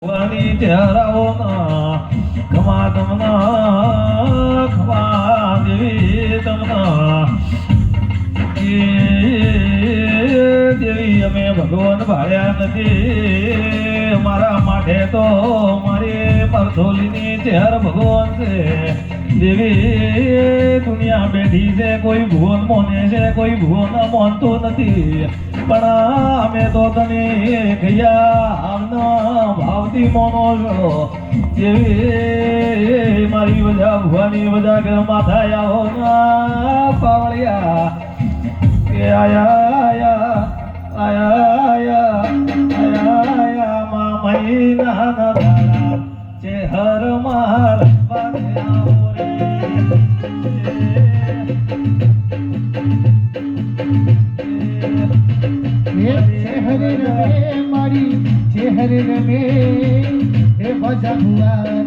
વાણી ચહેરાઓના ખમા તમના ખમા દેવી તમના દેવી અમે ભગવાન ભાળ્યા નથી મારા માટે તો મારી પરથોલીની ચહેર ભગવાન છે દેવી દુનિયા બેઠી છે કોઈ ભુવન મોને છે કોઈ ભુવન મોનતો નથી પણ અમે તો તને ખૈયા ભાવતી મોનો છો જેવી મારી બધા ભુવાની બધા ઘર માથા આવો ના પાવળિયા કે આયા મા મહિના ના દાડા ચેહર માર મારી ચહેરે રમે હે ભજા હુઆ